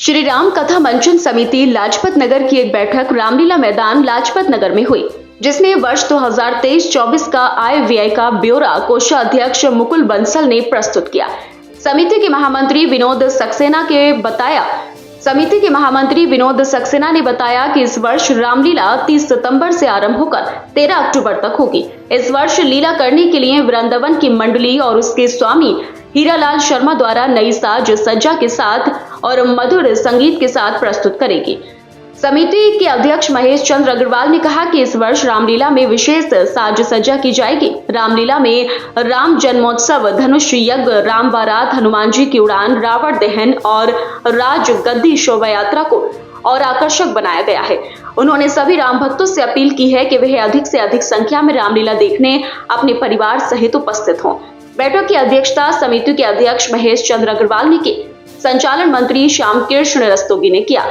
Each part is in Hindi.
श्री राम कथा मंचन समिति लाजपत नगर की एक बैठक रामलीला मैदान लाजपत नगर में हुई, जिसमें वर्ष 2023-24 का आय व्यय का ब्यौरा कोषाध्यक्ष मुकुल बंसल ने प्रस्तुत किया। समिति के महामंत्री विनोद सक्सेना ने बताया कि इस वर्ष रामलीला 30 सितंबर से आरंभ होकर 13 अक्टूबर तक होगी। इस वर्ष लीला करने के लिए वृंदावन की मंडली और उसके स्वामी हीरालाल शर्मा द्वारा नई साज सज्जा के साथ और मधुर संगीत के साथ प्रस्तुत करेगी। समिति के अध्यक्ष महेश चंद्र अग्रवाल ने कहा कि इस वर्ष रामलीला में विशेष साज सज्जा की जाएगी। रामलीला में राम जन्मोत्सव, धनुष यज्ञ, राम बारात, हनुमान जी की उड़ान, रावण दहन और राज गद्दी शोभा यात्रा को और आकर्षक बनाया गया है। उन्होंने सभी राम भक्तों से अपील की है कि वह अधिक से अधिक संख्या में रामलीला देखने अपने परिवार सहित उपस्थित हों। बैठक की अध्यक्षता समिति के अध्यक्ष महेश चंद्र अग्रवाल ने की। संचालन मंत्री श्याम कृष्ण रस्तोगी ने किया।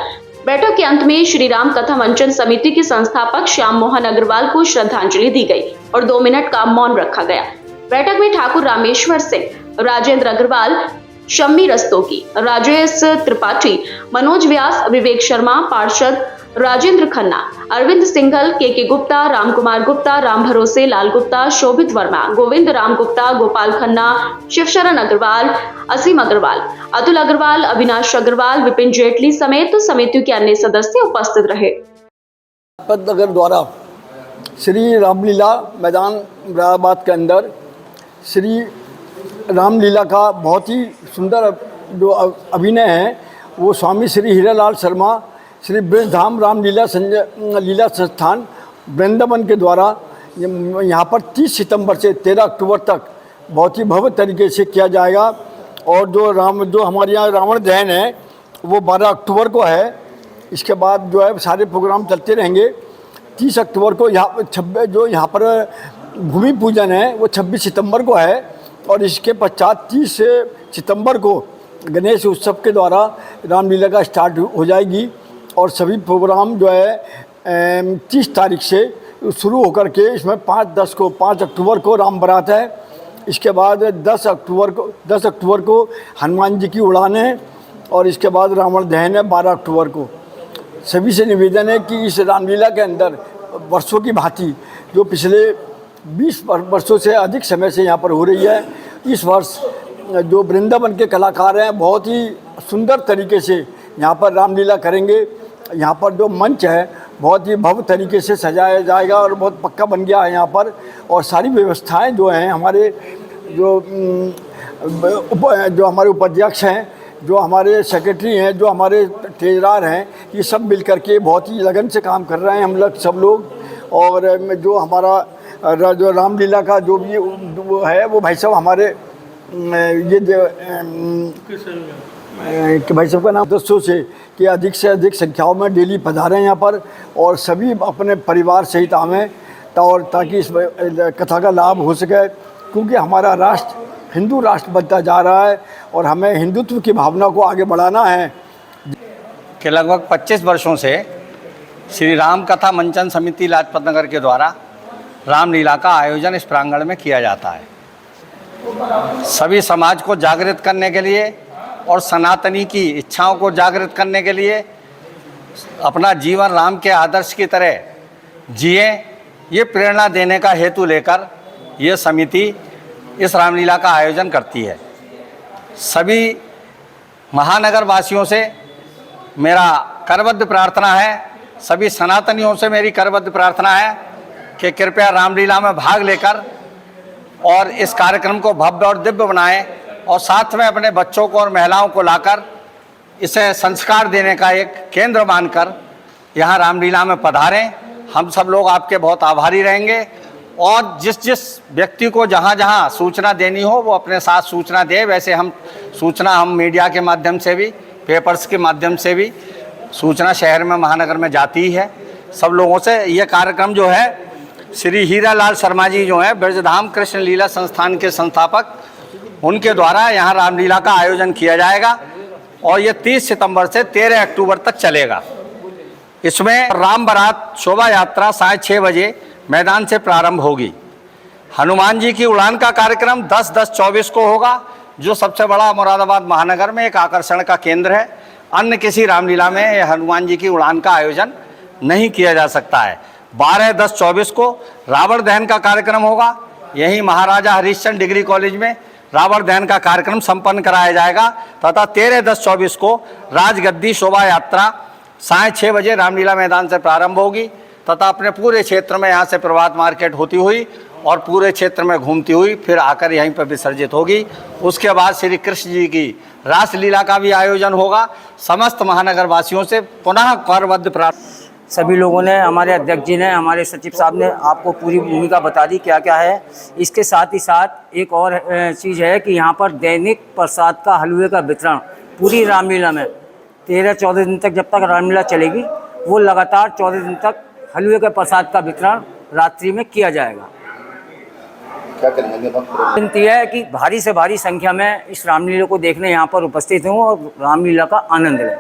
बैठक के अंत में श्री राम कथा मंचन समिति के संस्थापक श्याम मोहन अग्रवाल को श्रद्धांजलि दी गई और 2 मिनट का मौन रखा गया। बैठक में ठाकुर रामेश्वर सिंह, राजेंद्र अग्रवाल, शम्मी रस्तोगी, राजेश त्रिपाठी, मनोज व्यास, विवेक शर्मा, पार्षद राजेंद्र खन्ना, अरविंद सिंघल, के गुप्ता, रामकुमार गुप्ता, राम भरोसे, लाल गुप्ता, शोभित वर्मा, गोविंद राम गुप्ता, गोपाल खन्ना, शिवशरण अग्रवाल, असीम अग्रवाल, अतुल अग्रवाल, अविनाश अग्रवाल, विपिन जेटली समेत समिति के अन्य सदस्य उपस्थित रहे। नगर द्वारा श्री रामलीला मैदान इलाहाबाद के अंदर श्री रामलीला का बहुत ही सुंदर जो अभिनय है वो स्वामी श्री हीरालाल शर्मा श्री ब्रजधाम रामलीला लीला संस्थान वृंदावन के द्वारा यहाँ पर 30 सितंबर से 13 अक्टूबर तक बहुत ही भव्य तरीके से किया जाएगा। और जो हमारे यहाँ रावण दहन है वो 12 अक्टूबर को है। इसके बाद जो है सारे प्रोग्राम चलते रहेंगे। 30 अक्टूबर को यहाँ पर भूमि पूजन है वो 26 सितंबर को है और इसके पश्चात 30 सितंबर को गणेश उत्सव के द्वारा रामलीला का स्टार्ट हो जाएगी और सभी प्रोग्राम जो है 30 तारीख से शुरू होकर के इसमें 5 अक्टूबर को राम बारात है। इसके बाद 10 अक्टूबर को हनुमान जी की उड़ान है और इसके बाद रावण दहन है 12 अक्टूबर को। सभी से निवेदन है कि इस रामलीला के अंदर वर्षों की भांति जो पिछले 20 वर्षों से अधिक समय से यहाँ पर हो रही है, इस वर्ष जो वृंदावन के कलाकार हैं बहुत ही सुंदर तरीके से यहाँ पर रामलीला करेंगे। यहाँ पर जो मंच है बहुत ही भव्य तरीके से सजाया जाएगा और बहुत पक्का बन गया है यहाँ पर। और सारी व्यवस्थाएं जो हैं हमारे जो हमारे उपाध्यक्ष हैं, जो हमारे सेक्रेटरी हैं, जो हमारे ठेकेदार हैं, ये सब मिल करके बहुत ही लगन से काम कर रहे हैं हम लोग सब लोग। और जो हमारा जो रामलीला का जो भी वो है वो भाई साहब हमारे कि भाई साहब का नाम सदस्यों से कि अधिक से अधिक संख्याओं में डेली पधारें यहाँ पर और सभी अपने परिवार सहित आवें और ताकि इस कथा का लाभ हो सके, क्योंकि हमारा राष्ट्र हिंदू राष्ट्र बनता जा रहा है और हमें हिंदुत्व की भावना को आगे बढ़ाना है। कि लगभग 25 वर्षों से श्री राम कथा मंचन समिति लाजपत नगर के द्वारा रामलीला का आयोजन इस प्रांगण में किया जाता है। सभी समाज को जागृत करने के लिए और सनातनी की इच्छाओं को जागृत करने के लिए अपना जीवन राम के आदर्श की तरह जिए, ये प्रेरणा देने का हेतु लेकर ये समिति इस रामलीला का आयोजन करती है। सभी महानगर वासियों से मेरा करबद्ध प्रार्थना है, सभी सनातनियों से मेरी करबद्ध प्रार्थना है कि कृपया रामलीला में भाग लेकर और इस कार्यक्रम को भव्य और दिव्य बनाएं और साथ में अपने बच्चों को और महिलाओं को लाकर इसे संस्कार देने का एक केंद्र मानकर यहाँ रामलीला में पधारें। हम सब लोग आपके बहुत आभारी रहेंगे और जिस व्यक्ति को जहाँ जहाँ सूचना देनी हो वो अपने साथ सूचना दे। वैसे हम मीडिया के माध्यम से भी, पेपर्स के माध्यम से भी सूचना शहर में महानगर में जाती है सब लोगों से। ये कार्यक्रम जो है श्री हीरालाल शर्मा जी जो हैं ब्रजधाम कृष्ण लीला संस्थान के संस्थापक, उनके द्वारा यहाँ रामलीला का आयोजन किया जाएगा और ये 30 सितंबर से 13 अक्टूबर तक चलेगा। इसमें राम बारात शोभा यात्रा 6:30 बजे मैदान से प्रारंभ होगी। हनुमान जी की उड़ान का कार्यक्रम 10-10-24 को होगा, जो सबसे बड़ा मुरादाबाद महानगर में एक आकर्षण का केंद्र है। अन्य किसी रामलीला में हनुमान जी की उड़ान का आयोजन नहीं किया जा सकता है। 12-10-24 को रावण दहन का कार्यक्रम होगा। यहीं महाराजा हरिश्चंद्र डिग्री कॉलेज में रावण दहन का कार्यक्रम संपन्न कराया जाएगा तथा 13-10-24 को राजगद्दी शोभा यात्रा साय 6 बजे रामलीला मैदान से प्रारंभ होगी तथा अपने पूरे क्षेत्र में यहाँ से प्रभात मार्केट होती हुई और पूरे क्षेत्र में घूमती हुई फिर आकर यहीं पर विसर्जित होगी। उसके बाद श्री कृष्ण जी की रासलीला का भी आयोजन होगा। समस्त महानगर वासियों से पुनः करबद्ध प्रार्थना। सभी लोगों ने, हमारे अध्यक्ष जी ने, हमारे सचिव साहब ने आपको पूरी भूमिका बता दी क्या क्या है। इसके साथ ही साथ एक और चीज़ है कि यहाँ पर दैनिक प्रसाद का हलवे का वितरण पूरी रामलीला में 13-14 दिन तक, जब तक रामलीला चलेगी, वो लगातार 14 दिन तक हलवे के प्रसाद का वितरण रात्रि में किया जाएगा। क्या करेंगे? विनती है कि भारी से भारी संख्या में इस रामलीला को देखने यहाँ पर उपस्थित हों और रामलीला का आनंद लें।